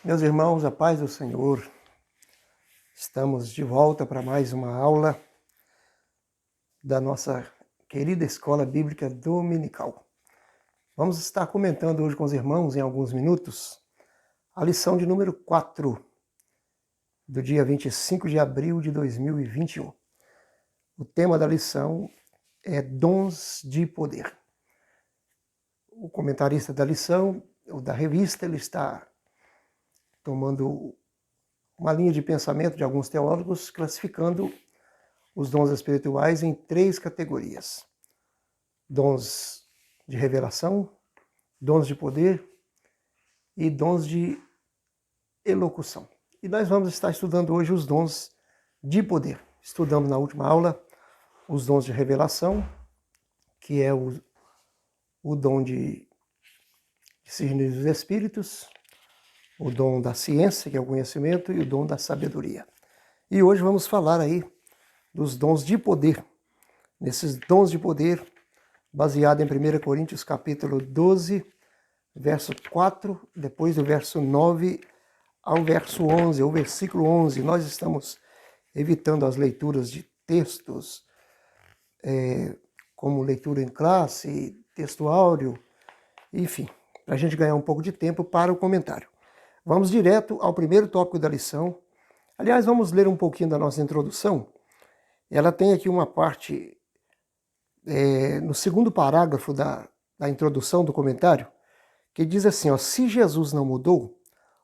Meus irmãos, a paz do Senhor, estamos de volta para mais uma aula da nossa querida Escola Bíblica Dominical. Vamos estar comentando hoje com os irmãos, em alguns minutos, a lição de número 4, do dia 25 de abril de 2021. O tema da lição é Dons de Poder. O comentarista da lição, ou da revista, ele está tomando uma linha de pensamento de alguns teólogos, classificando os dons espirituais em 3 categorias: dons de revelação, dons de poder e dons de elocução. E nós vamos estar estudando hoje os dons de poder. Estudamos na última aula os dons de revelação, que é o dom de discernir os espíritos, o dom da ciência, que é o conhecimento, e o dom da sabedoria. E hoje vamos falar aí dos dons de poder. Nesses dons de poder, baseado em 1 Coríntios capítulo 12, verso 4, depois do verso 9 ao verso 11, ou versículo 11. Nós estamos evitando as leituras de textos, como leitura em classe, texto áudio, enfim, para a gente ganhar um pouco de tempo para o comentário. Vamos direto ao primeiro tópico da lição. Aliás, vamos ler um pouquinho da nossa introdução. Ela tem aqui uma parte, no segundo parágrafo da introdução do comentário, que diz assim, ó: se Jesus não mudou,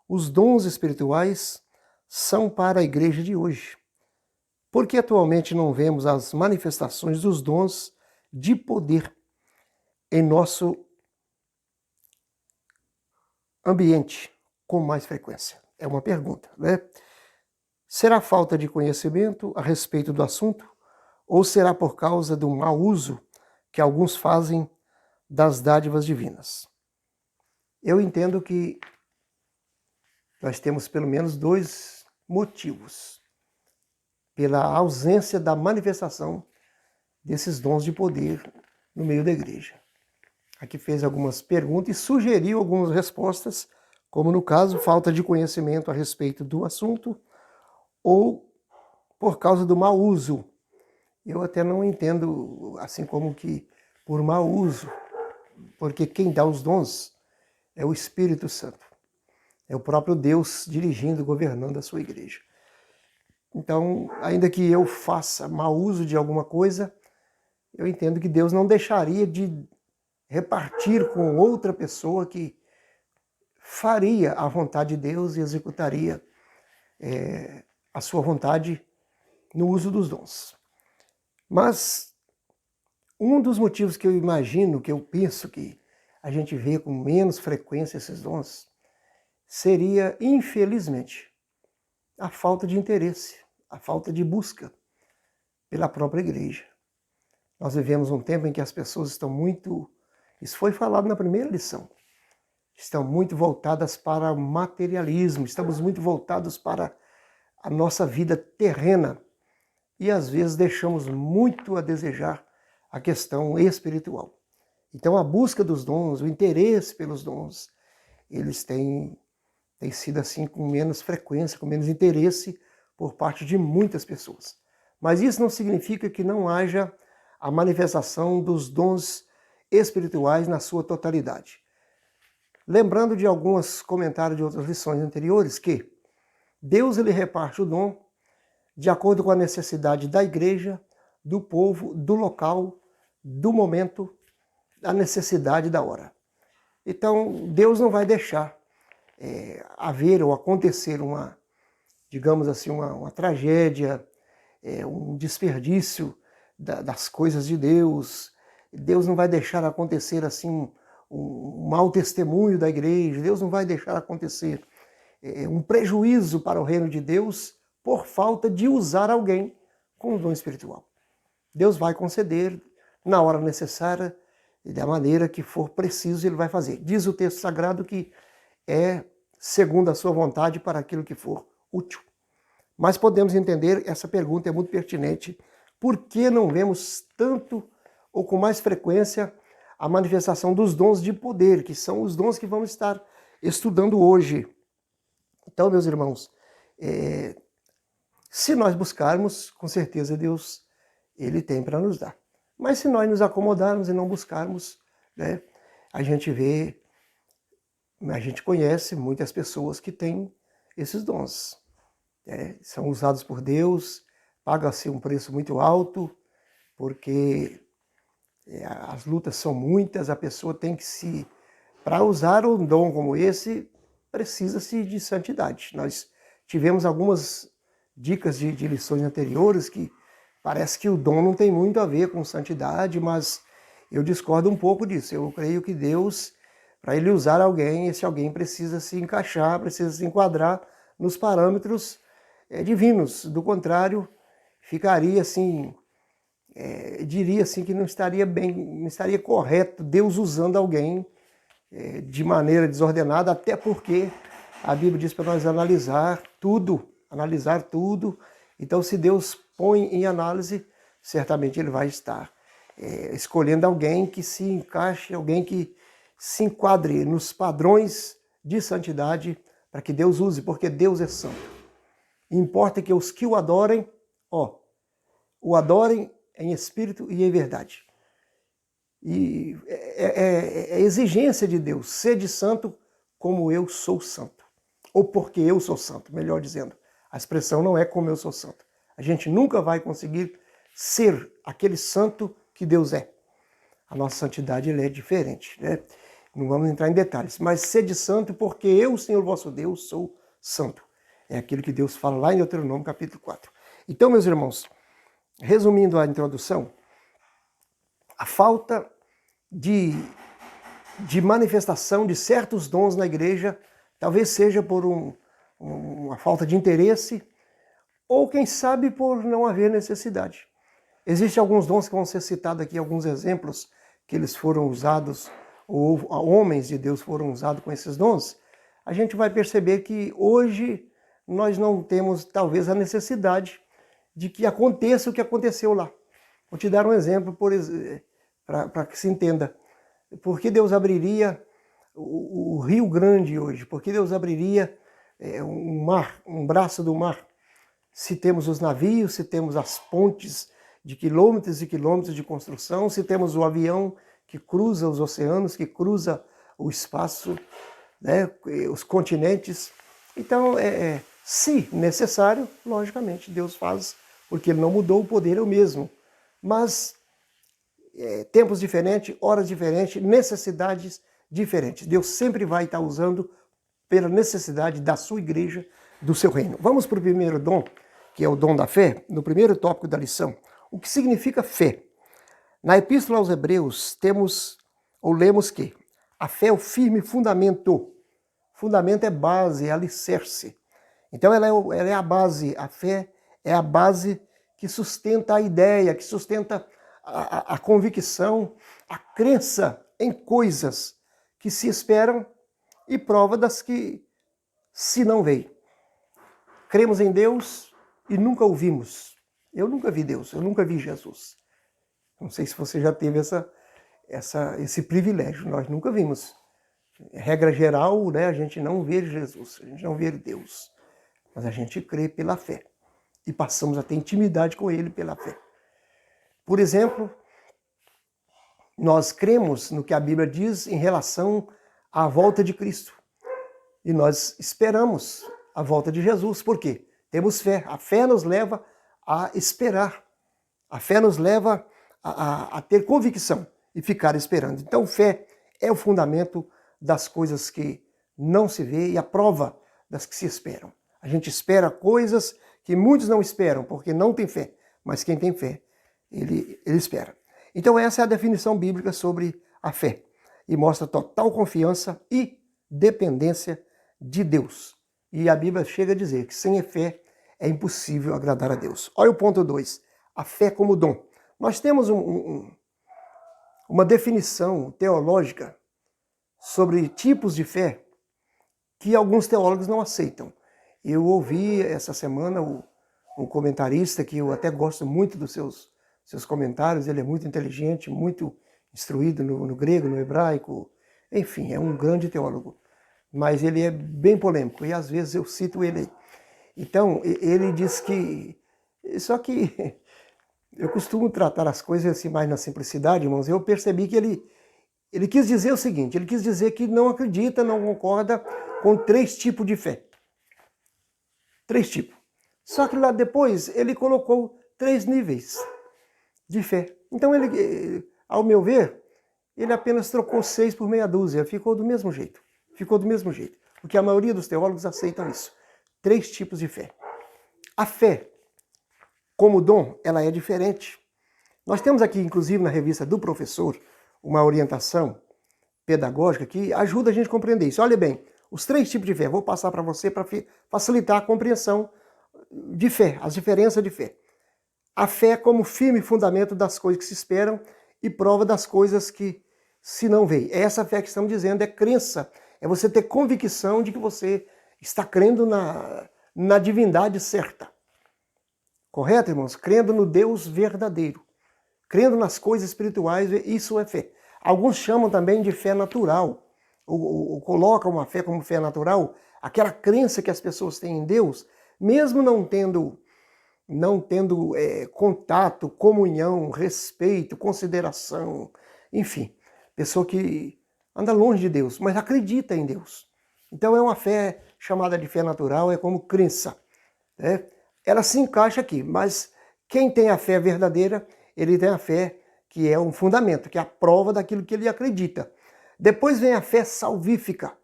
os dons espirituais são para a igreja de hoje. Porque atualmente não vemos as manifestações dos dons de poder em nosso ambiente com mais frequência? É uma pergunta, né? Será falta de conhecimento a respeito do assunto? Ou será por causa do mau uso que alguns fazem das dádivas divinas? Eu entendo que nós temos pelo menos 2 motivos pela ausência da manifestação desses dons de poder no meio da igreja. Aqui fez algumas perguntas e sugeriu algumas respostas, como no caso, falta de conhecimento a respeito do assunto ou por causa do mau uso. Eu até não entendo assim como que por mau uso, porque quem dá os dons é o Espírito Santo. É o próprio Deus dirigindo, governando a sua igreja. Então, ainda que eu faça mau uso de alguma coisa, eu entendo que Deus não deixaria de repartir com outra pessoa que faria a vontade de Deus e executaria a sua vontade no uso dos dons. Mas um dos motivos que eu imagino, que eu penso que a gente vê com menos frequência esses dons, seria, infelizmente, a falta de interesse, a falta de busca pela própria igreja. Nós vivemos um tempo em que as pessoas estão muito, isso foi falado na primeira lição, estão muito voltadas para o materialismo, estamos muito voltados para a nossa vida terrena e às vezes deixamos muito a desejar a questão espiritual. Então a busca dos dons, o interesse pelos dons, eles têm sido assim com menos frequência, com menos interesse por parte de muitas pessoas. Mas isso não significa que não haja a manifestação dos dons espirituais na sua totalidade. Lembrando de alguns comentários de outras lições anteriores, que Deus ele reparte o dom de acordo com a necessidade da igreja, do povo, do local, do momento, da necessidade da hora. Então, Deus não vai deixar haver ou acontecer uma, digamos assim, uma tragédia, um desperdício das coisas de Deus. Deus não vai deixar acontecer assim um mau testemunho da igreja. Deus não vai deixar acontecer um prejuízo para o reino de Deus por falta de usar alguém com o dom espiritual. Deus vai conceder na hora necessária e da maneira que for preciso, ele vai fazer. Diz o texto sagrado que é segundo a sua vontade para aquilo que for útil. Mas podemos entender, essa pergunta é muito pertinente, por que não vemos tanto ou com mais frequência a manifestação dos dons de poder, que são os dons que vamos estar estudando hoje. Então, meus irmãos, se nós buscarmos, com certeza Deus, Ele tem para nos dar. Mas se nós nos acomodarmos e não buscarmos, né, a gente conhece muitas pessoas que têm esses dons. São usados por Deus, paga-se um preço muito alto, porque as lutas são muitas, a pessoa tem que para usar um dom como esse, precisa-se de santidade. Nós tivemos algumas dicas de lições anteriores que parece que o dom não tem muito a ver com santidade, mas eu discordo um pouco disso. Eu creio que Deus, para Ele usar alguém, esse alguém precisa se encaixar, precisa se enquadrar nos parâmetros divinos. Do contrário, ficaria assim, diria assim que não estaria bem, não estaria correto Deus usando alguém de maneira desordenada, até porque a Bíblia diz para nós analisar tudo. Então, se Deus põe em análise, certamente Ele vai estar escolhendo alguém que se encaixe, alguém que se enquadre nos padrões de santidade para que Deus use, porque Deus é santo. Importa que os que o adorem, o adorem em espírito e em verdade. E é exigência de Deus, sede santo como eu sou santo. Ou porque eu sou santo, melhor dizendo. A expressão não é como eu sou santo. A gente nunca vai conseguir ser aquele santo que Deus é. A nossa santidade é diferente, né? Não vamos entrar em detalhes, mas sede santo porque eu, Senhor vosso Deus, sou santo. É aquilo que Deus fala lá em Deuteronômio capítulo 4. Então, meus irmãos, resumindo a introdução, a falta de manifestação de certos dons na igreja talvez seja por uma falta de interesse ou, quem sabe, por não haver necessidade. Existem alguns dons que vão ser citados aqui, alguns exemplos que eles foram usados, ou homens de Deus foram usados com esses dons. A gente vai perceber que hoje nós não temos, talvez, a necessidade de que aconteça o que aconteceu lá. Vou te dar um exemplo para que se entenda. Por que Deus abriria o Rio Grande hoje? Por que Deus abriria um braço do mar? Se temos os navios, se temos as pontes de quilômetros e quilômetros de construção, se temos o avião que cruza os oceanos, que cruza o espaço, né, os continentes. Então, se necessário, logicamente, Deus faz, porque Ele não mudou, o poder é o mesmo. Mas tempos diferentes, horas diferentes, necessidades diferentes. Deus sempre vai estar usando pela necessidade da sua igreja, do seu reino. Vamos para o primeiro dom, que é o dom da fé, no primeiro tópico da lição. O que significa fé? Na Epístola aos Hebreus, lemos que a fé é o firme fundamento. Fundamento é base, é alicerce. Então ela é a base, a fé é a base que sustenta a ideia, que sustenta a convicção, a crença em coisas que se esperam e prova das que se não veem. Cremos em Deus e nunca o vimos. Eu nunca vi Deus, eu nunca vi Jesus. Não sei se você já teve esse privilégio, nós nunca vimos. Regra geral, né, a gente não vê Jesus, a gente não vê Deus, mas a gente crê pela fé e passamos a ter intimidade com Ele pela fé. Por exemplo, nós cremos no que a Bíblia diz em relação à volta de Cristo. E nós esperamos a volta de Jesus. Por quê? Temos fé. A fé nos leva a esperar. A fé nos leva a ter convicção e ficar esperando. Então, fé é o fundamento das coisas que não se vê e a prova das que se esperam. A gente espera coisas que muitos não esperam, porque não tem fé. Mas quem tem fé, ele espera. Então essa é a definição bíblica sobre a fé. E mostra total confiança e dependência de Deus. E a Bíblia chega a dizer que sem a fé é impossível agradar a Deus. Olha o ponto 2, a fé como dom. Nós temos uma definição teológica sobre tipos de fé que alguns teólogos não aceitam. Eu ouvi essa semana um comentarista que eu até gosto muito dos seus comentários, ele é muito inteligente, muito instruído no grego, no hebraico, enfim, é um grande teólogo. mas ele é bem polêmico e às vezes eu cito ele. Então, ele diz que... Só que eu costumo tratar as coisas assim mais na simplicidade, irmãos. Eu percebi que ele quis dizer o seguinte, ele quis dizer que não acredita, não concorda com 3 tipos de fé. 3 tipos. Só que lá depois ele colocou 3 níveis de fé. Então ele, ao meu ver, ele apenas trocou 6 por meia dúzia, ficou do mesmo jeito. Ficou do mesmo jeito. Porque a maioria dos teólogos aceitam isso. 3 tipos de fé. A fé, como dom, ela é diferente. Nós temos aqui, inclusive, na revista do professor, uma orientação pedagógica que ajuda a gente a compreender isso. Olha bem, os 3 tipos de fé, vou passar para você para facilitar a compreensão de fé, as diferenças de fé. A fé como firme fundamento das coisas que se esperam e prova das coisas que se não veem. É essa fé que estamos dizendo, é crença. É você ter convicção de que você está crendo na divindade certa. Correto, irmãos? Crendo no Deus verdadeiro. Crendo nas coisas espirituais, isso é fé. Alguns chamam também de fé natural, ou colocam uma fé como fé natural, aquela crença que as pessoas têm em Deus, mesmo não tendo contato, comunhão, respeito, consideração, enfim, pessoa que anda longe de Deus, mas acredita em Deus. Então é uma fé chamada de fé natural, é como crença, né? Ela se encaixa aqui, mas quem tem a fé verdadeira, ele tem a fé que é um fundamento, que é a prova daquilo que ele acredita. Depois vem a fé salvífica.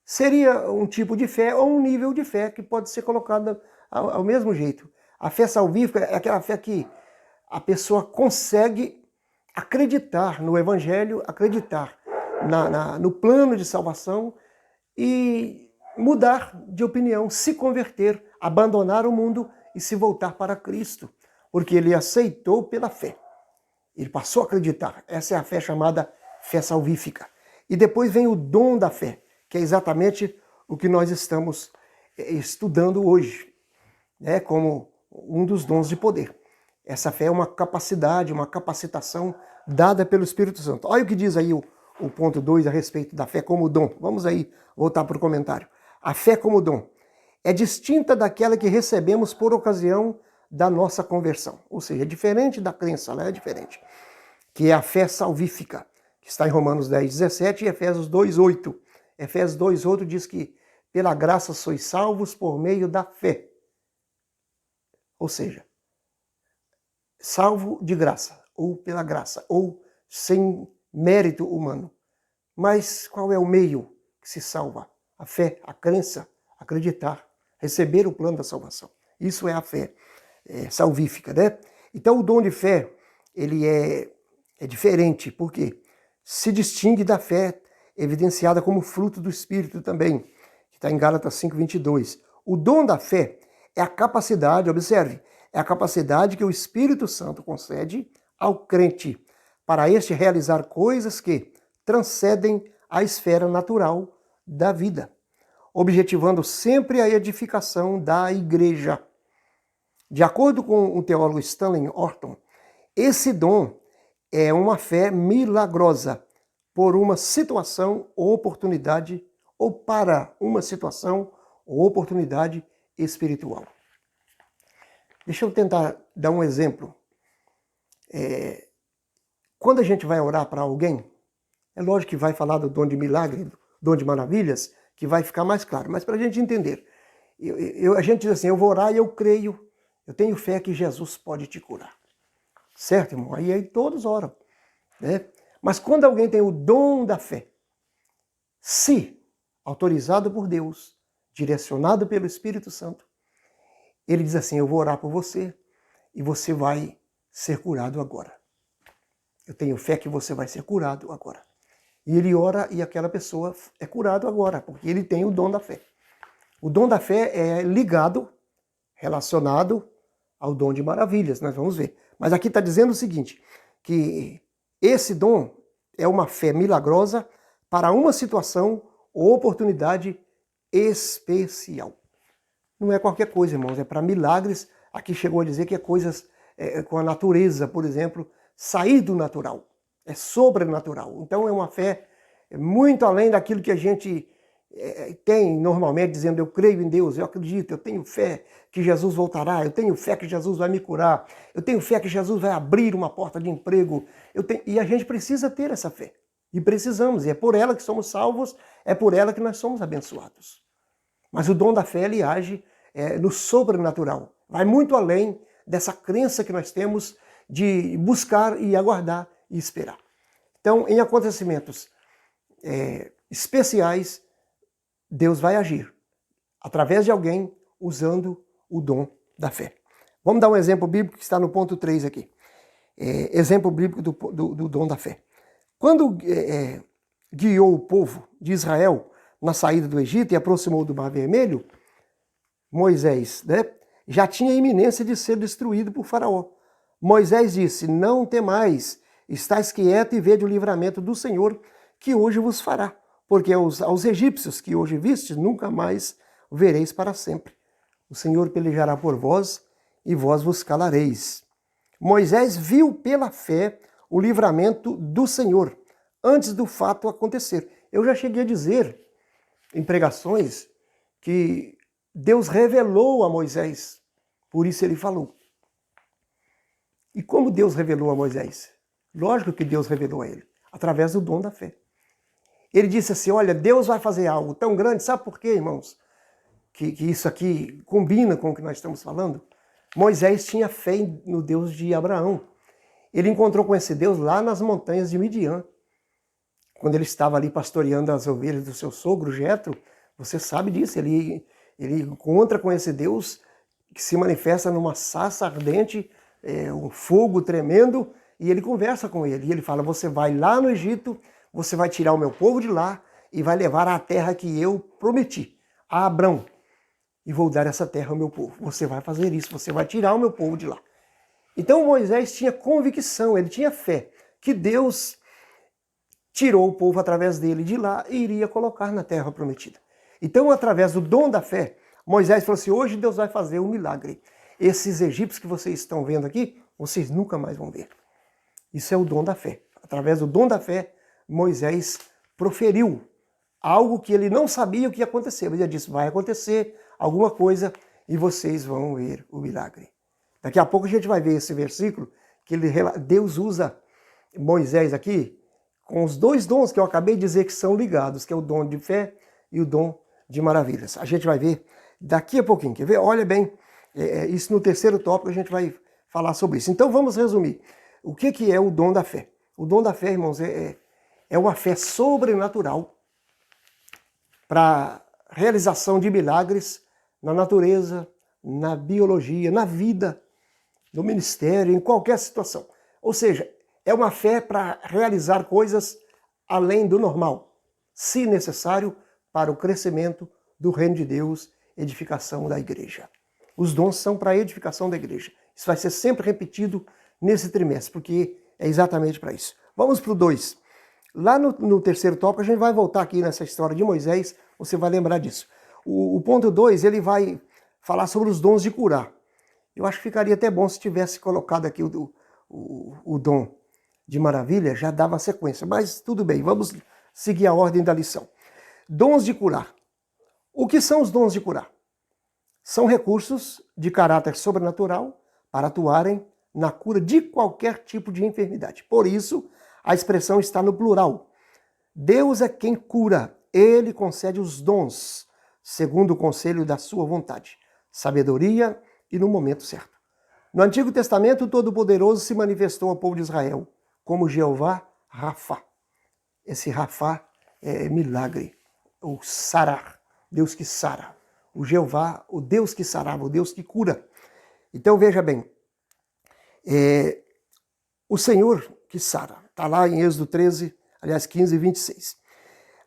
Seria um tipo de fé ou um nível de fé que pode ser colocado ao mesmo jeito. A fé salvífica é aquela fé que a pessoa consegue acreditar no Evangelho, acreditar no plano de salvação e mudar de opinião, se converter, abandonar o mundo e se voltar para Cristo, porque ele aceitou pela fé. Ele passou a acreditar. Essa é a fé chamada fé salvífica. E depois vem o dom da fé, que é exatamente o que nós estamos estudando hoje, né, como um dos dons de poder. Essa fé é uma capacidade, uma capacitação dada pelo Espírito Santo. Olha o que diz aí o ponto 2 a respeito da fé como dom. Vamos aí voltar para o comentário. A fé como dom é distinta daquela que recebemos por ocasião da nossa conversão. Ou seja, é diferente da crença, ela é diferente. Que é a fé salvífica, que está em Romanos 10:17 e Efésios 2:8. Efésios 2:8 diz que pela graça sois salvos por meio da fé. Ou seja, salvo de graça, ou pela graça, ou sem mérito humano. Mas qual é o meio que se salva? A fé, a crença, acreditar, receber o plano da salvação. Isso é a fé salvífica, né? Então o dom de fé, ele é diferente, porque se distingue da fé evidenciada como fruto do Espírito também, que está em Gálatas 5:22. O dom da fé é a capacidade, observe, é a capacidade que o Espírito Santo concede ao crente para este realizar coisas que transcendem a esfera natural da vida, objetivando sempre a edificação da igreja. De acordo com o teólogo Stanley Orton, esse dom é uma fé milagrosa por uma situação ou oportunidade, ou para uma situação ou oportunidade espiritual. Deixa eu tentar dar um exemplo. Quando a gente vai orar para alguém, é lógico que vai falar do dom de milagre, do dom de maravilhas, que vai ficar mais claro. Mas para a gente entender, a gente diz assim, eu vou orar e eu creio, eu tenho fé que Jesus pode te curar. Certo, irmão? Aí todos oram, né? Mas quando alguém tem o dom da fé, se autorizado por Deus, direcionado pelo Espírito Santo, ele diz assim, eu vou orar por você e você vai ser curado agora. Eu tenho fé que você vai ser curado agora. E ele ora e aquela pessoa é curada agora, porque ele tem o dom da fé. O dom da fé é ligado, relacionado ao dom de maravilhas, nós vamos ver. Mas aqui está dizendo o seguinte, que esse dom é uma fé milagrosa para uma situação ou oportunidade especial. Não é qualquer coisa, irmãos, é para milagres. Aqui chegou a dizer que é coisas com a natureza, por exemplo, sair do natural, é sobrenatural. Então é uma fé muito além daquilo que a gente tem normalmente dizendo: eu creio em Deus, eu acredito, eu tenho fé que Jesus voltará, eu tenho fé que Jesus vai me curar, eu tenho fé que Jesus vai abrir uma porta de emprego. E a gente precisa ter essa fé. E precisamos, e é por ela que somos salvos, é por ela que nós somos abençoados. Mas o dom da fé, ele age no sobrenatural. Vai muito além dessa crença que nós temos de buscar e aguardar e esperar. Então, em acontecimentos especiais, Deus vai agir através de alguém usando o dom da fé. Vamos dar um exemplo bíblico que está no ponto 3 aqui. Exemplo bíblico do dom da fé. Quando guiou o povo de Israel na saída do Egito e aproximou do Mar Vermelho, Moisés, já tinha a iminência de ser destruído por Faraó. Moisés disse: não temais, estais quieto e vede o livramento do Senhor que hoje vos fará, porque aos egípcios que hoje vistes, nunca mais vereis para sempre. O Senhor pelejará por vós e vós vos calareis. Moisés viu pela fé o livramento do Senhor antes do fato acontecer. Eu já cheguei a dizer em pregações que Deus revelou a Moisés, por isso ele falou. E como Deus revelou a Moisés? Lógico que Deus revelou a ele, através do dom da fé. Ele disse assim: olha, Deus vai fazer algo tão grande, sabe por quê, irmãos? Que isso aqui combina com o que nós estamos falando. Moisés tinha fé no Deus de Abraão. Ele encontrou com esse Deus lá nas montanhas de Midian. Quando ele estava ali pastoreando as ovelhas do seu sogro, Jetro, você sabe disso, ele encontra com esse Deus que se manifesta numa sarça ardente, um fogo tremendo, e ele conversa com ele. E ele fala: você vai lá no Egito, você vai tirar o meu povo de lá e vai levar à terra que eu prometi a Abrão. E vou dar essa terra ao meu povo. Você vai fazer isso, você vai tirar o meu povo de lá. Então Moisés tinha convicção, ele tinha fé que Deus tirou o povo através dele de lá e iria colocar na terra prometida. Então, através do dom da fé, Moisés falou assim: hoje Deus vai fazer um milagre. Esses egípcios que vocês estão vendo aqui, vocês nunca mais vão ver. Isso é o dom da fé. Através do dom da fé, Moisés proferiu algo que ele não sabia o que ia acontecer. Mas ele disse: vai acontecer alguma coisa e vocês vão ver o milagre. Daqui a pouco a gente vai ver esse versículo que Deus usa Moisés aqui com os dois dons que eu acabei de dizer que são ligados, que é o dom de fé e o dom de maravilhas. A gente vai ver daqui a pouquinho. Quer ver? Olha bem, isso no terceiro tópico a gente vai falar sobre isso. Então vamos resumir. O que é o dom da fé? O dom da fé, irmãos, é uma fé sobrenatural para realização de milagres na natureza, na biologia, na vida, no ministério, em qualquer situação. Ou seja, é uma fé para realizar coisas além do normal, se necessário, para o crescimento do reino de Deus, edificação da igreja. Os dons são para a edificação da igreja. Isso vai ser sempre repetido nesse trimestre, porque é exatamente para isso. Vamos para o 2. Lá no terceiro tópico, a gente vai voltar aqui nessa história de Moisés, você vai lembrar disso. O ponto 2, ele vai falar sobre os dons de curar. Eu acho que ficaria até bom se tivesse colocado aqui o dom de maravilha, já dava sequência. Mas tudo bem, vamos seguir a ordem da lição. Dons de curar. O que são os dons de curar? São recursos de caráter sobrenatural para atuarem na cura de qualquer tipo de enfermidade. Por isso, a expressão está no plural. Deus é quem cura. Ele concede os dons, segundo o conselho da sua vontade, sabedoria e no momento certo. No Antigo Testamento, o Todo-Poderoso se manifestou ao povo de Israel como Jeová Rafá. Esse Rafá é milagre, o sarar, Deus que sara. O Jeová, o Deus que sarava, o Deus que cura. Então veja bem, o Senhor que sara, está lá em Êxodo 13, aliás 15 e 26.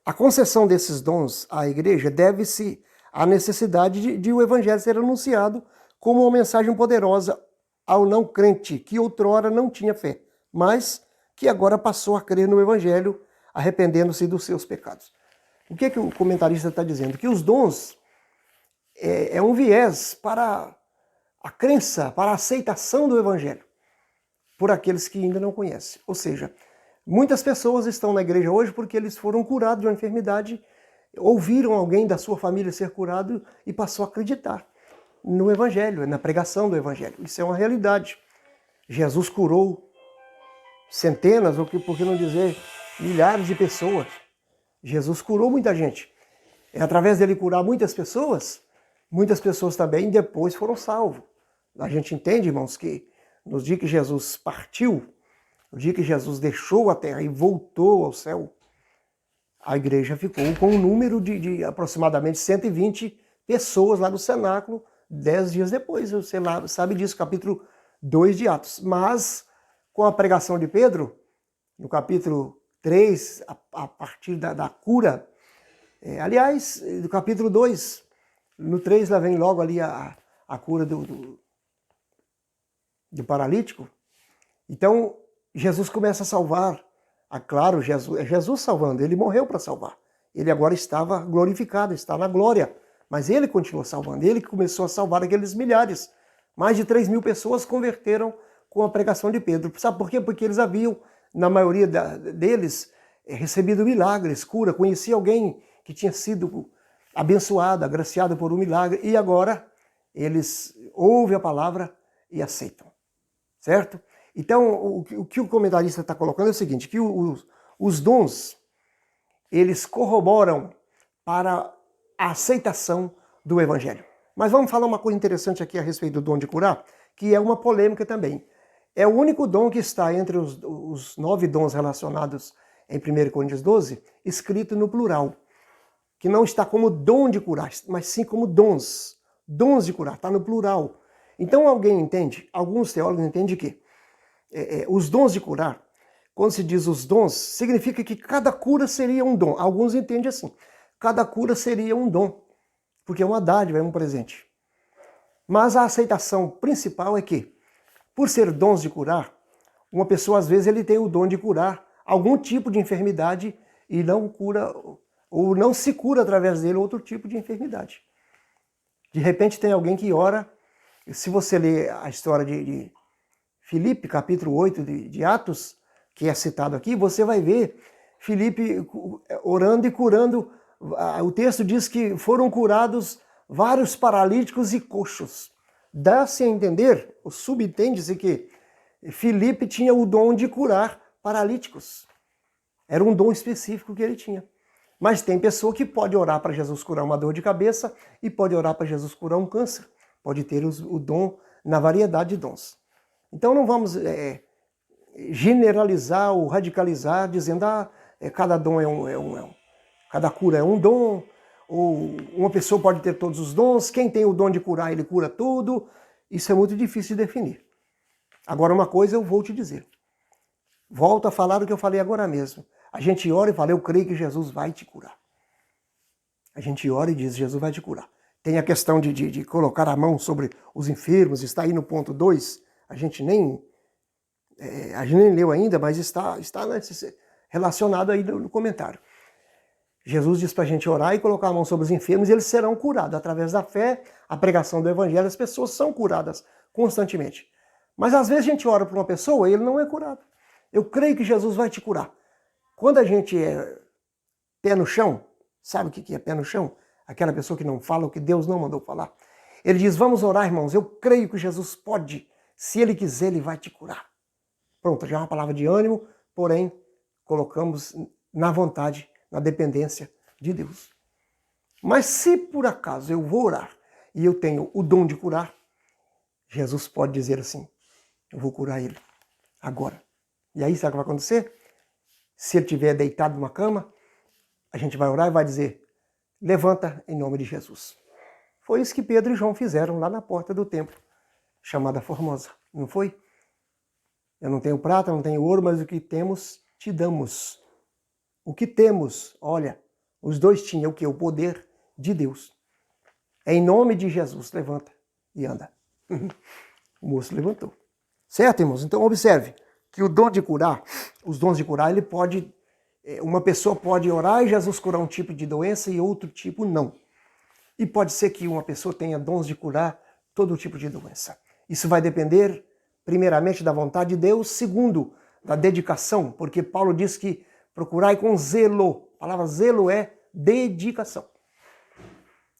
A concessão desses dons à igreja deve-se à necessidade de o evangelho ser anunciado como uma mensagem poderosa ao não crente, que outrora não tinha fé, mas que agora passou a crer no evangelho, arrependendo-se dos seus pecados. O que o comentarista está dizendo? Que os dons é um viés para a crença, para a aceitação do evangelho, por aqueles que ainda não conhecem. Ou seja, muitas pessoas estão na igreja hoje porque eles foram curados de uma enfermidade ouviram alguém da sua família ser curado e passou a acreditar no Evangelho, na pregação do Evangelho. Isso é uma realidade. Jesus curou centenas, ou por que não dizer milhares de pessoas. Jesus curou muita gente. É através dele curar muitas pessoas também depois foram salvos. A gente entende, irmãos, que no dia que Jesus partiu, no dia que Jesus deixou a terra e voltou ao céu, a igreja ficou com um número de aproximadamente 120 pessoas lá no cenáculo, 10 dias depois. Você lá sabe disso, capítulo 2 de Atos. Mas, com a pregação de Pedro, no capítulo 3, a partir da cura, aliás, do capítulo 2, no 3 lá vem logo ali a cura do paralítico. Então, Jesus começa a salvar. Claro, Jesus salvando, ele morreu para salvar. Ele agora estava glorificado, está na glória. Mas ele continuou salvando, ele começou a salvar aqueles milhares. Mais de 3.000 pessoas converteram com a pregação de Pedro. Sabe por quê? Porque eles haviam, na maioria deles, recebido milagres, cura. Conhecia alguém que tinha sido abençoado, agraciado por um milagre. E agora eles ouvem a palavra e aceitam. Certo? Então, o que o comentarista está colocando é o seguinte, que os dons, eles corroboram para a aceitação do Evangelho. Mas vamos falar uma coisa interessante aqui a respeito do dom de curar, que é uma polêmica também. É o único dom que está entre os 9 dons relacionados em 1 Coríntios 12, escrito no plural, que não está como dom de curar, mas sim como dons. Dons de curar, está no plural. Então alguém entende, alguns teólogos entendem que os dons de curar, quando se diz os dons, significa que cada cura seria um dom. Alguns entendem assim, cada cura seria um dom, porque é uma dádiva, é um presente. Mas a aceitação principal é que, por ser dons de curar, uma pessoa às vezes ele tem o dom de curar algum tipo de enfermidade e não cura, ou não se cura através dele outro tipo de enfermidade. De repente tem alguém que ora, se você ler a história de Filipe, capítulo 8 de Atos, que é citado aqui, você vai ver Filipe orando e curando. O texto diz que foram curados vários paralíticos e coxos. Dá-se a entender, ou subentende-se que Filipe tinha o dom de curar paralíticos. Era um dom específico que ele tinha. Mas tem pessoa que pode orar para Jesus curar uma dor de cabeça e pode orar para Jesus curar um câncer. Pode ter o dom na variedade de dons. Então não vamos generalizar ou radicalizar dizendo cada dom cada cura é um dom, ou uma pessoa pode ter todos os dons, quem tem o dom de curar, ele cura tudo. Isso é muito difícil de definir. Agora uma coisa eu vou te dizer. Volto a falar o que eu falei agora mesmo. A gente ora e fala, eu creio que Jesus vai te curar. A gente ora e diz, Jesus vai te curar. Tem a questão de colocar a mão sobre os enfermos, está aí no ponto 2. A gente nem leu ainda, mas está relacionado aí no comentário. Jesus diz para a gente orar e colocar a mão sobre os enfermos e eles serão curados. Através da fé, a pregação do Evangelho, as pessoas são curadas constantemente. Mas às vezes a gente ora para uma pessoa e ele não é curado. Eu creio que Jesus vai te curar. Quando a gente é pé no chão, sabe o que é pé no chão? Aquela pessoa que não fala o que Deus não mandou falar. Ele diz, vamos orar, irmãos, eu creio que Jesus pode. Se ele quiser, ele vai te curar. Pronto, já é uma palavra de ânimo, porém, colocamos na vontade, na dependência de Deus. Mas se por acaso eu vou orar e eu tenho o dom de curar, Jesus pode dizer assim, eu vou curar ele agora. E aí sabe o que vai acontecer? Se ele estiver deitado numa cama, a gente vai orar e vai dizer, levanta em nome de Jesus. Foi isso que Pedro e João fizeram lá na porta do templo, chamada Formosa, não foi? Eu não tenho prata, não tenho ouro, mas o que temos, te damos. O que temos, olha, os dois tinham o quê? O poder de Deus. É em nome de Jesus, levanta e anda. O moço levantou. Certo, irmãos? Então observe que o dom de curar, os dons de curar, ele pode, uma pessoa pode orar e Jesus curar um tipo de doença e outro tipo não. E pode ser que uma pessoa tenha dons de curar todo tipo de doença. Isso vai depender, primeiramente, da vontade de Deus, segundo, da dedicação, porque Paulo diz que procurai com zelo. A palavra zelo é dedicação.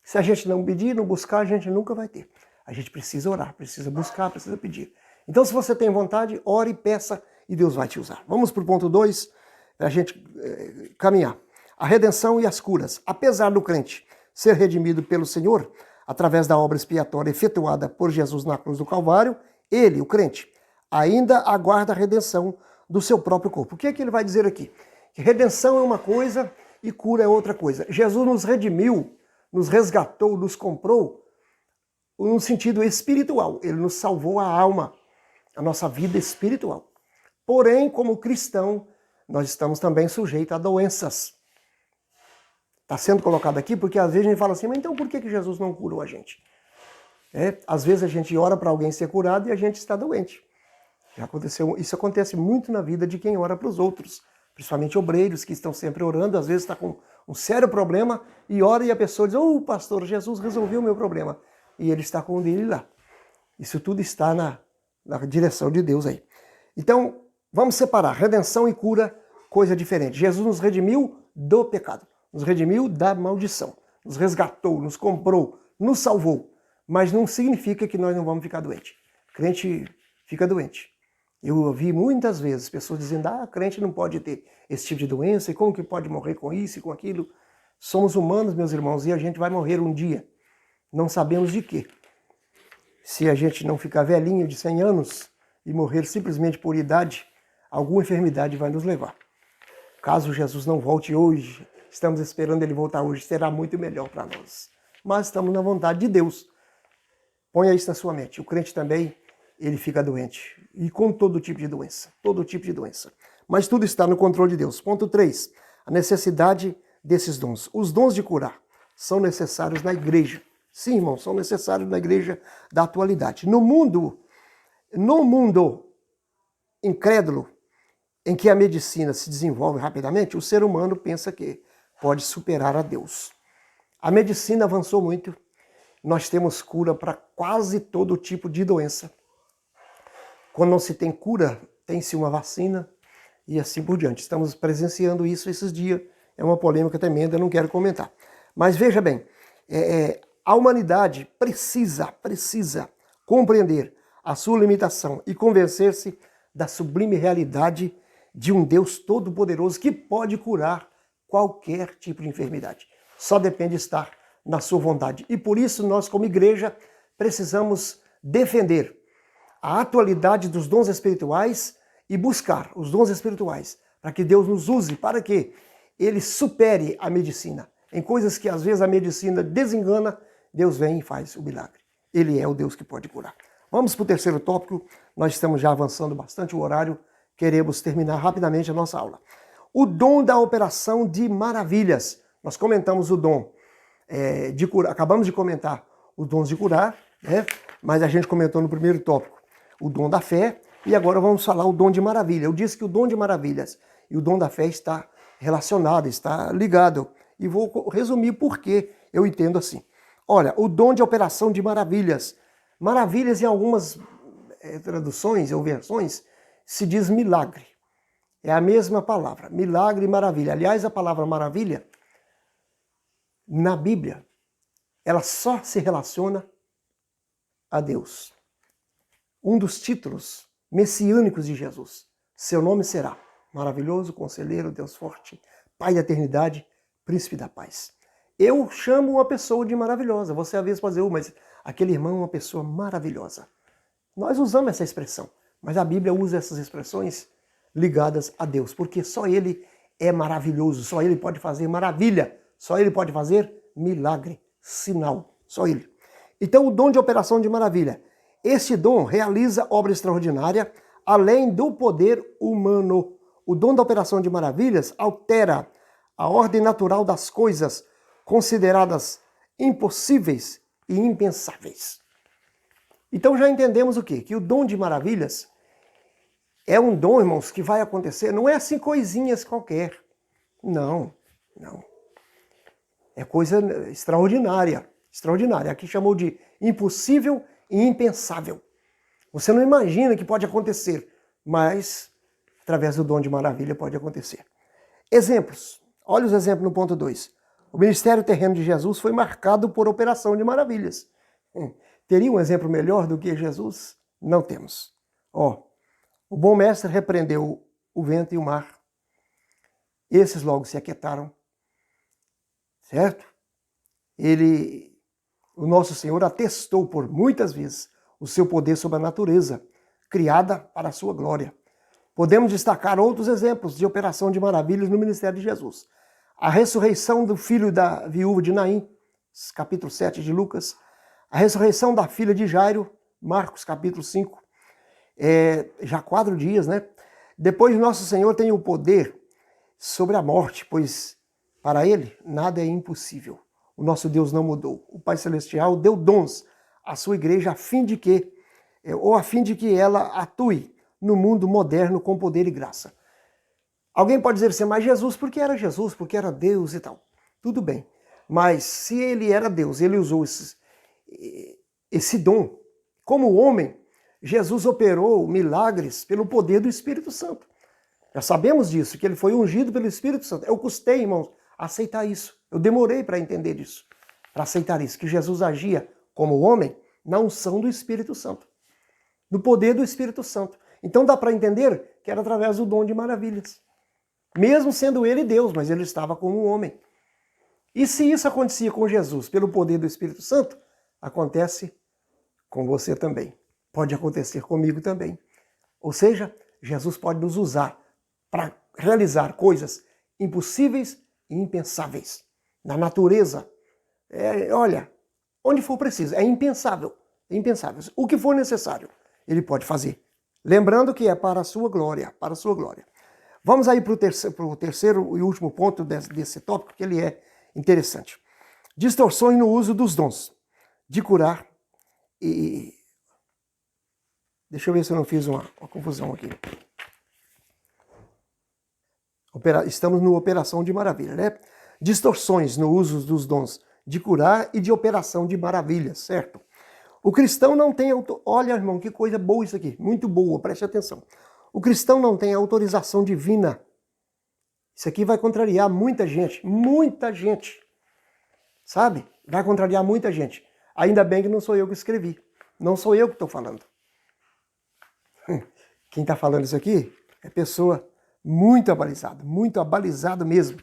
Se a gente não pedir, não buscar, a gente nunca vai ter. A gente precisa orar, precisa buscar, precisa pedir. Então, se você tem vontade, ore, peça e Deus vai te usar. Vamos para o ponto 2, para a gente caminhar. A redenção e as curas. Apesar do crente ser redimido pelo Senhor, através da obra expiatória efetuada por Jesus na cruz do Calvário, ele, o crente, ainda aguarda a redenção do seu próprio corpo. O que é que ele vai dizer aqui? Que redenção é uma coisa e cura é outra coisa. Jesus nos redimiu, nos resgatou, nos comprou no sentido espiritual. Ele nos salvou a alma, a nossa vida espiritual. Porém, como cristão, nós estamos também sujeitos a doenças. Está sendo colocado aqui porque às vezes a gente fala assim, mas então por que Jesus não curou a gente? Às vezes a gente ora para alguém ser curado e a gente está doente. Já aconteceu, isso acontece muito na vida de quem ora para os outros, principalmente obreiros que estão sempre orando, às vezes está com um sério problema e ora e a pessoa diz, pastor, Jesus resolveu o meu problema. E ele está com o dele lá. Isso tudo está na direção de Deus aí. Então, vamos separar redenção e cura, coisa diferente. Jesus nos redimiu do pecado, nos redimiu da maldição, nos resgatou, nos comprou, nos salvou. Mas não significa que nós não vamos ficar doentes. Crente fica doente. Eu ouvi muitas vezes pessoas dizendo, crente não pode ter esse tipo de doença, e como que pode morrer com isso e com aquilo? Somos humanos, meus irmãos, e a gente vai morrer um dia. Não sabemos de quê. Se a gente não ficar velhinho de 100 anos e morrer simplesmente por idade, alguma enfermidade vai nos levar. Caso Jesus não volte hoje, estamos esperando ele voltar hoje, será muito melhor para nós. Mas estamos na vontade de Deus. Ponha isso na sua mente. O crente também, ele fica doente. E com todo tipo de doença. Todo tipo de doença. Mas tudo está no controle de Deus. Ponto 3. A necessidade desses dons. Os dons de curar são necessários na igreja. Sim, irmão, são necessários na igreja da atualidade. No mundo incrédulo, em que a medicina se desenvolve rapidamente, o ser humano pensa que pode superar a Deus. A medicina avançou muito. Nós temos cura para quase todo tipo de doença. Quando não se tem cura, tem-se uma vacina e assim por diante. Estamos presenciando isso esses dias. É uma polêmica tremenda, eu não quero comentar. Mas veja bem, a humanidade precisa compreender a sua limitação e convencer-se da sublime realidade de um Deus todo-poderoso que pode curar qualquer tipo de enfermidade. Só depende de estar na sua vontade. E por isso nós, como igreja, precisamos defender a atualidade dos dons espirituais e buscar os dons espirituais para que Deus nos use, para que ele supere a medicina. Em coisas que às vezes a medicina desengana, Deus vem e faz o milagre. Ele é o Deus que pode curar. Vamos para o terceiro tópico. Nós estamos já avançando bastante o horário. Queremos terminar rapidamente a nossa aula. O dom da operação de maravilhas. Nós comentamos o dom de curar. Acabamos de comentar os dons de curar, né? Mas a gente comentou no primeiro tópico o dom da fé. E agora vamos falar o dom de maravilha. Eu disse que o dom de maravilhas e o dom da fé está relacionado, está ligado. E vou resumir por que eu entendo assim. Olha, o dom de operação de maravilhas. Maravilhas em algumas traduções ou versões se diz milagre. É a mesma palavra, milagre e maravilha. Aliás, a palavra maravilha, na Bíblia, ela só se relaciona a Deus. Um dos títulos messiânicos de Jesus. Seu nome será Maravilhoso, Conselheiro, Deus Forte, Pai da Eternidade, Príncipe da Paz. Eu chamo uma pessoa de maravilhosa. Você às vezes pode dizer, mas aquele irmão é uma pessoa maravilhosa. Nós usamos essa expressão, mas a Bíblia usa essas expressões ligadas a Deus, porque só Ele é maravilhoso, só Ele pode fazer maravilha, só Ele pode fazer milagre, sinal, só Ele. Então o dom de operação de maravilha. Este dom realiza obra extraordinária além do poder humano. O dom da operação de maravilhas altera a ordem natural das coisas consideradas impossíveis e impensáveis. Então já entendemos o quê? Que o dom de maravilhas é um dom, irmãos, que vai acontecer, não é assim coisinhas qualquer. Não. É coisa extraordinária. Aqui chamou de impossível e impensável. Você não imagina que pode acontecer, mas através do dom de maravilha pode acontecer. Exemplos. Olha os exemplos no ponto 2. O ministério terreno de Jesus foi marcado por operação de maravilhas. Teria um exemplo melhor do que Jesus? Não temos. O bom mestre repreendeu o vento e o mar. Esses logo se aquietaram. Certo? O nosso Senhor atestou por muitas vezes o seu poder sobre a natureza, criada para a sua glória. Podemos destacar outros exemplos de operação de maravilhas no ministério de Jesus. A ressurreição do filho da viúva de Naim, capítulo 7 de Lucas. A ressurreição da filha de Jairo, Marcos, capítulo 5. Já 4 dias, né? Depois, nosso Senhor tem o poder sobre a morte, pois para ele nada é impossível. O nosso Deus não mudou. O Pai Celestial deu dons à sua igreja a fim de que ela atue no mundo moderno com poder e graça. Alguém pode dizer assim, mas Jesus, porque era Jesus, porque era Deus e tal. Tudo bem, mas se ele era Deus, ele usou esse dom. Como homem, Jesus operou milagres pelo poder do Espírito Santo. Já sabemos disso, que ele foi ungido pelo Espírito Santo. Eu custei, irmãos, a aceitar isso. Eu demorei para entender isso, para aceitar isso, que Jesus agia como homem na unção do Espírito Santo, no poder do Espírito Santo. Então dá para entender que era através do dom de maravilhas. Mesmo sendo ele Deus, mas ele estava como um homem. E se isso acontecia com Jesus pelo poder do Espírito Santo, acontece com você também. Pode acontecer comigo também. Ou seja, Jesus pode nos usar para realizar coisas impossíveis e impensáveis. Na natureza, olha, onde for preciso, é impensável. O que for necessário, ele pode fazer. Lembrando que é para a sua glória, para a sua glória. Vamos aí para o terceiro e último ponto desse tópico, que ele é interessante. Distorções no uso dos dons de curar e... Deixa eu ver se eu não fiz uma confusão aqui. Estamos no operação de maravilha, né? Distorções no uso dos dons de curar e de operação de maravilhas, certo? O cristão não tem... Olha, irmão, que coisa boa isso aqui. Muito boa, preste atenção. O cristão não tem autorização divina. Isso aqui vai contrariar muita gente. Muita gente. Sabe? Vai contrariar muita gente. Ainda bem que não sou eu que escrevi. Não sou eu que estou falando. Quem está falando isso aqui é pessoa muito abalizado mesmo.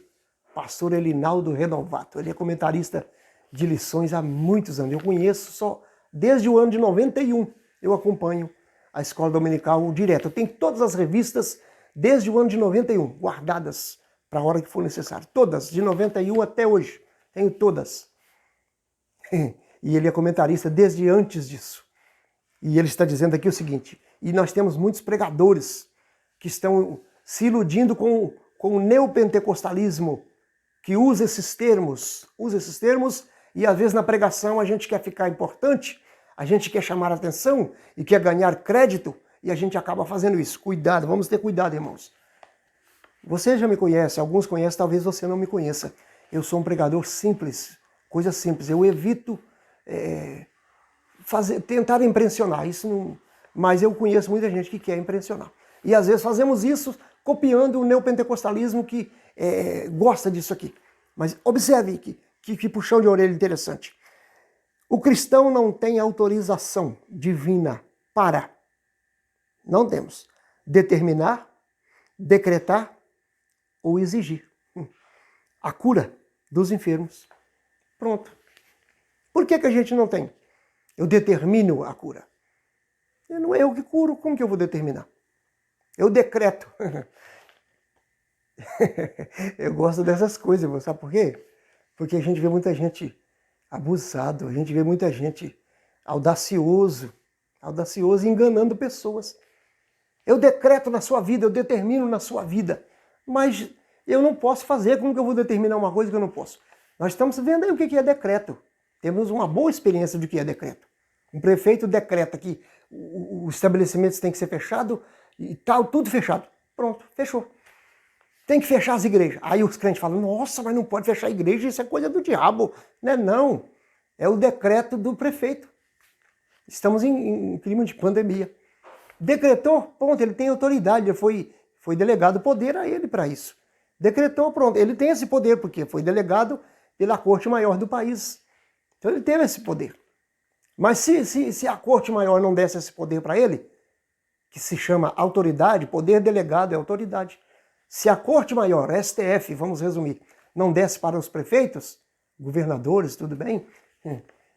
Pastor Elinaldo Renovato. Ele é comentarista de lições há muitos anos. Eu conheço só desde o ano de 91. Eu acompanho a escola dominical direto. Eu tenho todas as revistas desde o ano de 91, guardadas para a hora que for necessário. Todas, de 91 até hoje. Tenho todas. E ele é comentarista desde antes disso. E ele está dizendo aqui o seguinte, e nós temos muitos pregadores que estão se iludindo com o neopentecostalismo, que usa esses termos, e às vezes na pregação a gente quer ficar importante, a gente quer chamar a atenção e quer ganhar crédito, e a gente acaba fazendo isso. Cuidado, vamos ter cuidado, irmãos. Você já me conhece, alguns conhecem, talvez você não me conheça. Eu sou um pregador simples, coisa simples. Eu evito tentar impressionar, isso não, mas eu conheço muita gente que quer impressionar. E às vezes fazemos isso copiando o neopentecostalismo que gosta disso aqui. Mas observe que puxão de orelha interessante. O cristão não tem autorização divina para, não temos, determinar, decretar ou exigir a cura dos enfermos. Pronto. Por que a gente não tem? Eu determino a cura. Não é eu que curo, como que eu vou determinar? Eu decreto. Eu gosto dessas coisas, sabe por quê? Porque a gente vê muita gente abusado, a gente vê muita gente audacioso enganando pessoas. Eu decreto na sua vida, eu determino na sua vida, mas eu não posso fazer, como que eu vou determinar uma coisa que eu não posso? Nós estamos vendo aí o que é decreto. Temos uma boa experiência do que é decreto. Um prefeito decreta que os estabelecimentos têm que ser fechados e tal, tudo fechado. Pronto, fechou. Tem que fechar as igrejas. Aí os crentes falam, nossa, mas não pode fechar a igreja, isso é coisa do diabo. Não, é o decreto do prefeito. Estamos em clima de pandemia. Decretou, pronto, ele tem autoridade, foi delegado poder a ele para isso. Decretou, pronto, ele tem esse poder porque foi delegado pela corte maior do país. Então ele teve esse poder. Mas se a corte maior não desse esse poder para ele, que se chama autoridade, poder delegado é autoridade. Se a corte maior, STF, vamos resumir, não desse para os prefeitos, governadores, tudo bem,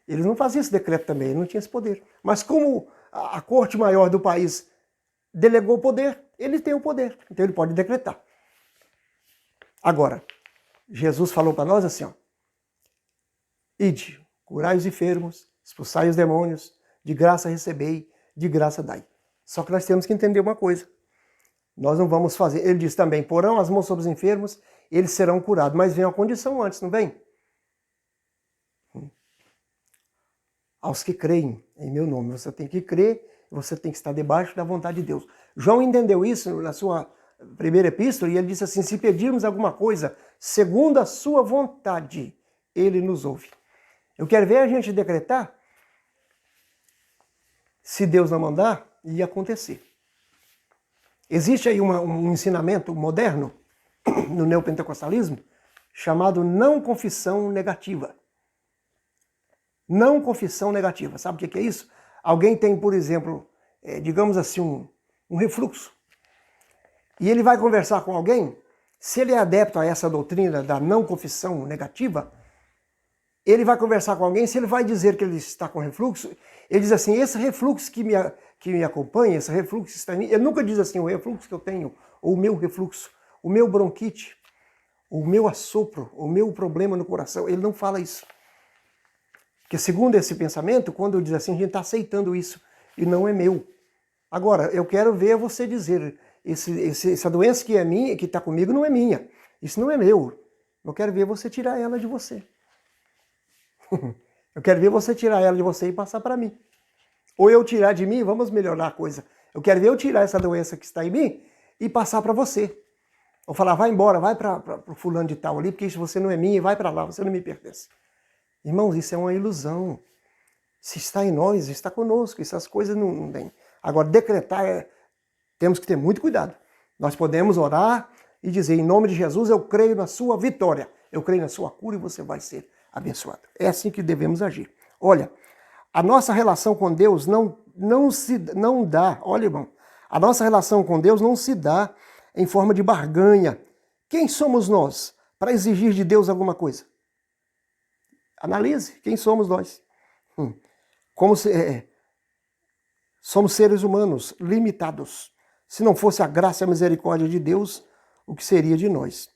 eles não faziam esse decreto também, ele não tinha esse poder. Mas como a corte maior do país delegou o poder, ele tem o poder, então ele pode decretar. Agora, Jesus falou para nós assim, ó, ide, curai os enfermos, expulsai os demônios, de graça recebei, de graça dai. Só que nós temos que entender uma coisa. Nós não vamos fazer. Ele diz também, porão as mãos sobre os enfermos, eles serão curados. Mas vem uma condição antes, não vem? Aos que creem em meu nome. Você tem que crer, você tem que estar debaixo da vontade de Deus. João entendeu isso na sua primeira epístola e ele disse assim, se pedirmos alguma coisa segundo a sua vontade, ele nos ouve. Eu quero ver a gente decretar, se Deus não mandar, ia acontecer. Existe aí um ensinamento moderno no neopentecostalismo chamado não confissão negativa. Não confissão negativa. Sabe o que é isso? Alguém tem, por exemplo, digamos assim, um refluxo. E ele vai conversar com alguém, se ele é adepto a essa doutrina da não confissão negativa, ele vai conversar com alguém, se ele vai dizer que ele está com refluxo, ele diz assim, esse refluxo que me acompanha, esse refluxo que está em mim, ele nunca diz assim, o refluxo que eu tenho, ou o meu refluxo, o meu bronquite, o meu assopro, o meu problema no coração, ele não fala isso. Porque segundo esse pensamento, quando diz assim, a gente está aceitando isso, e não é meu. Agora, eu quero ver você dizer, essa doença que é minha, que está comigo, não é minha, isso não é meu. Eu quero ver você tirar ela de você. Eu quero ver você tirar ela de você e passar para mim. Ou eu tirar de mim, vamos melhorar a coisa. Eu quero ver eu tirar essa doença que está em mim e passar para você. Ou falar, vai embora, vai para o fulano de tal ali, porque isso você não é minha, vai para lá, você não me pertence. Irmãos, isso é uma ilusão. Se está em nós, está conosco, essas coisas não tem. Agora, decretar, temos que ter muito cuidado. Nós podemos orar e dizer, em nome de Jesus, eu creio na sua vitória. Eu creio na sua cura e você vai ser abençoado. É assim que devemos agir. Olha, a nossa relação com Deus não dá, olha irmão, a nossa relação com Deus não se dá em forma de barganha. Quem somos nós para exigir de Deus alguma coisa? Analise, quem somos nós? Somos seres humanos limitados. Se não fosse a graça e a misericórdia de Deus, o que seria de nós?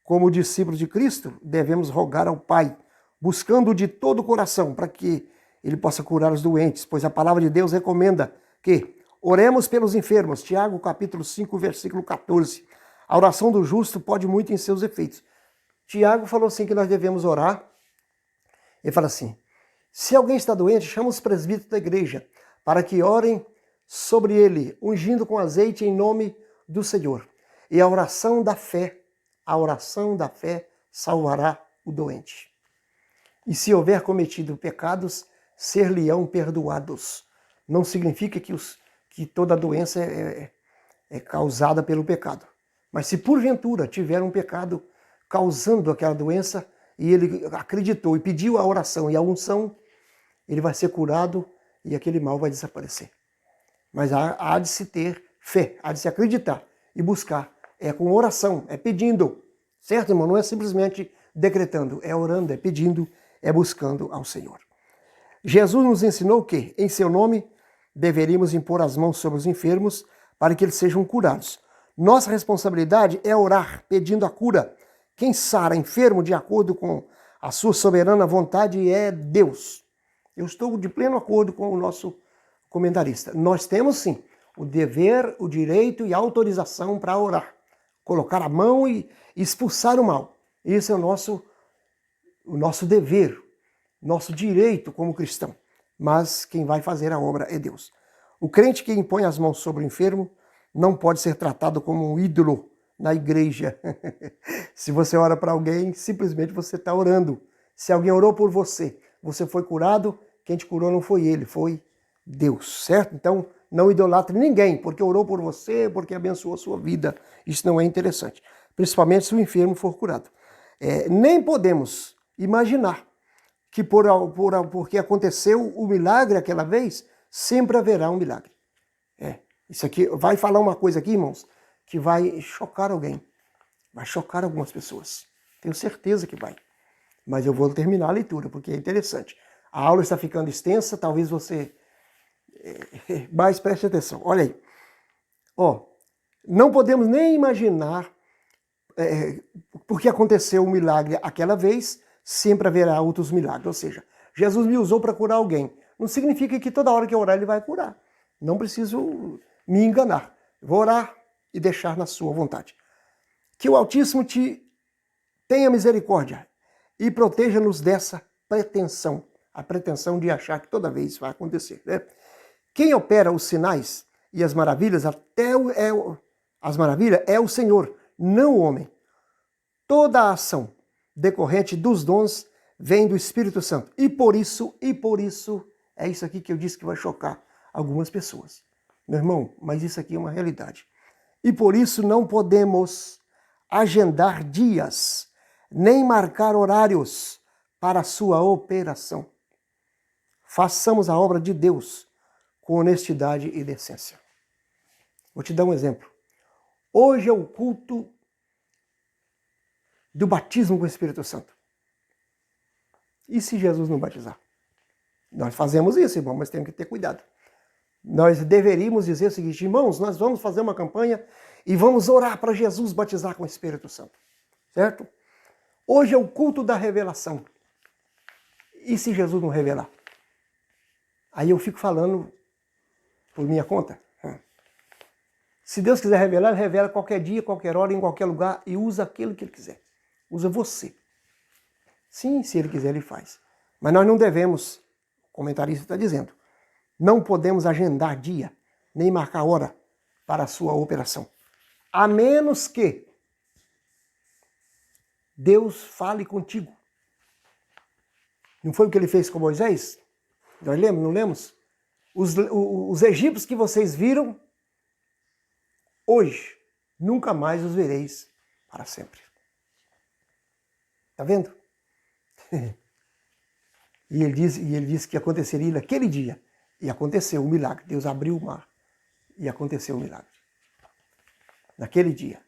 Como discípulos de Cristo, devemos rogar ao Pai, buscando de todo o coração, para que Ele possa curar os doentes, pois a palavra de Deus recomenda que oremos pelos enfermos. Tiago, capítulo 5, versículo 14. A oração do justo pode muito em seus efeitos. Tiago falou assim que nós devemos orar. Ele fala assim, se alguém está doente, chama os presbíteros da igreja, para que orem sobre ele, ungindo com azeite em nome do Senhor. E a oração da fé salvará o doente. E se houver cometido pecados, ser-lhe-ão perdoados. Não significa que toda doença é causada pelo pecado. Mas se porventura tiver um pecado causando aquela doença, e ele acreditou e pediu a oração e a unção, ele vai ser curado e aquele mal vai desaparecer. Mas há de se ter fé, há de se acreditar e buscar. É com oração, é pedindo. Certo, irmão? Não é simplesmente decretando, é orando, é pedindo, é buscando ao Senhor. Jesus nos ensinou que, em seu nome, deveríamos impor as mãos sobre os enfermos para que eles sejam curados. Nossa responsabilidade é orar, pedindo a cura. Quem sara enfermo de acordo com a sua soberana vontade é Deus. Eu estou de pleno acordo com o nosso comentarista. Nós temos sim o dever, o direito e a autorização para orar. Colocar a mão e expulsar o mal. Esse é o nosso dever, nosso direito como cristão. Mas quem vai fazer a obra é Deus. O crente que impõe as mãos sobre o enfermo não pode ser tratado como um ídolo na igreja. Se você ora para alguém, simplesmente você está orando. Se alguém orou por você, você foi curado, quem te curou não foi ele, foi Deus, certo? Então, não idolatre ninguém, porque orou por você, porque abençoou a sua vida. Isso não é interessante. Principalmente se o enfermo for curado. Nem podemos imaginar que porque aconteceu o milagre aquela vez, sempre haverá um milagre. Isso aqui vai falar uma coisa aqui, irmãos, que vai chocar alguém, vai chocar algumas pessoas. Tenho certeza que vai. Mas eu vou terminar a leitura, porque é interessante. A aula está ficando extensa, talvez você mais preste atenção. Olha aí. Não podemos nem imaginar porque aconteceu um milagre aquela vez, sempre haverá outros milagres. Ou seja, Jesus me usou para curar alguém. Não significa que toda hora que eu orar ele vai curar. Não preciso me enganar. Vou orar e deixar na sua vontade. Que o Altíssimo te tenha misericórdia e proteja-nos dessa pretensão. A pretensão de achar que toda vez vai acontecer. Né? Quem opera os sinais e as maravilhas, as maravilhas é o Senhor, não o homem. Toda a ação decorrente dos dons vem do Espírito Santo. E por isso, é isso aqui que eu disse que vai chocar algumas pessoas. Meu irmão, mas isso aqui é uma realidade. E por isso não podemos agendar dias, nem marcar horários para a sua operação. Façamos a obra de Deus com honestidade e decência. Vou te dar um exemplo. Hoje é o culto do batismo com o Espírito Santo. E se Jesus não batizar? Nós fazemos isso, irmão, mas temos que ter cuidado. Nós deveríamos dizer o seguinte: irmãos, nós vamos fazer uma campanha e vamos orar para Jesus batizar com o Espírito Santo. Certo? Hoje é o culto da revelação. E se Jesus não revelar? Aí eu fico falando por minha conta. Se Deus quiser revelar, ele revela qualquer dia, qualquer hora, em qualquer lugar e usa aquilo que ele quiser. Usa você. Sim, se ele quiser, ele faz. Mas nós não devemos, o comentarista está dizendo, não podemos agendar dia, nem marcar hora para a sua operação. A menos que Deus fale contigo. Não foi o que ele fez com Moisés? Nós lemos, não lemos? Os egípcios que vocês viram, hoje, nunca mais os vereis para sempre. Está vendo? E ele disse que aconteceria naquele dia. E aconteceu o milagre. Deus abriu o mar e aconteceu o milagre. Naquele dia.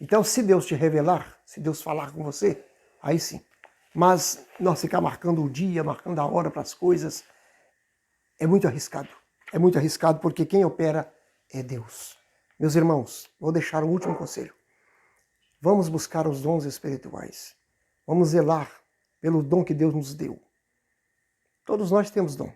Então, se Deus te revelar, se Deus falar com você, aí sim. Mas nós ficar marcando o dia, marcando a hora para as coisas, é muito arriscado. É muito arriscado porque quem opera é Deus. Meus irmãos, vou deixar um último conselho. Vamos buscar os dons espirituais. Vamos zelar pelo dom que Deus nos deu. Todos nós temos dom.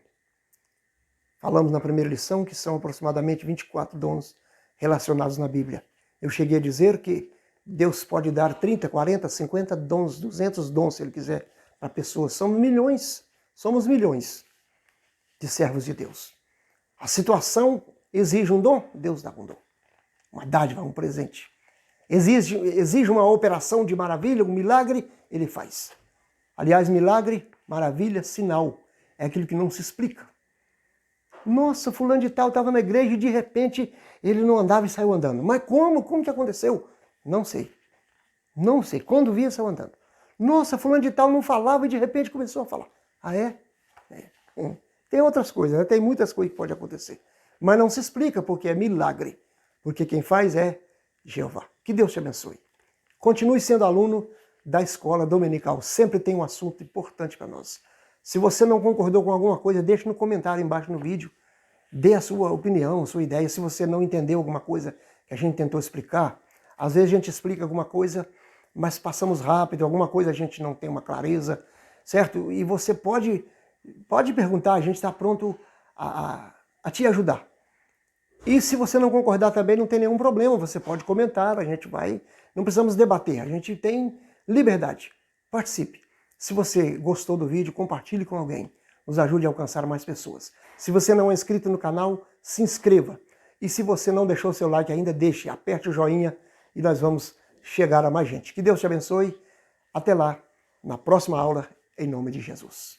Falamos na primeira lição que são aproximadamente 24 dons relacionados na Bíblia. Eu cheguei a dizer que Deus pode dar 30, 40, 50 dons, 200 dons, se Ele quiser, para pessoas. Somos milhões de servos de Deus. A situação exige um dom, Deus dá um dom. Uma dádiva, um presente. Exige uma operação de maravilha, um milagre, Ele faz. Aliás, milagre, maravilha, sinal. É aquilo que não se explica. Nossa, fulano de tal estava na igreja e de repente ele não andava e saiu andando. Mas como? Como que aconteceu? Não sei. Não sei. Quando via, saiu andando. Nossa, fulano de tal não falava e de repente começou a falar. Ah, é? Tem outras coisas, né? Tem muitas coisas que podem acontecer. Mas não se explica porque é milagre. Porque quem faz é Jeová. Que Deus te abençoe. Continue sendo aluno da escola dominical. Sempre tem um assunto importante para nós. Se você não concordou com alguma coisa, deixe no comentário embaixo no vídeo. Dê a sua opinião, a sua ideia. Se você não entendeu alguma coisa que a gente tentou explicar, às vezes a gente explica alguma coisa, mas passamos rápido, alguma coisa a gente não tem uma clareza, certo? E você pode perguntar, a gente está pronto a te ajudar. E se você não concordar também, não tem nenhum problema, você pode comentar, a gente vai, não precisamos debater, a gente tem liberdade. Participe. Se você gostou do vídeo, compartilhe com alguém. Nos ajude a alcançar mais pessoas. Se você não é inscrito no canal, se inscreva. E se você não deixou seu like ainda, deixe, aperte o joinha e nós vamos chegar a mais gente. Que Deus te abençoe. Até lá, na próxima aula, em nome de Jesus.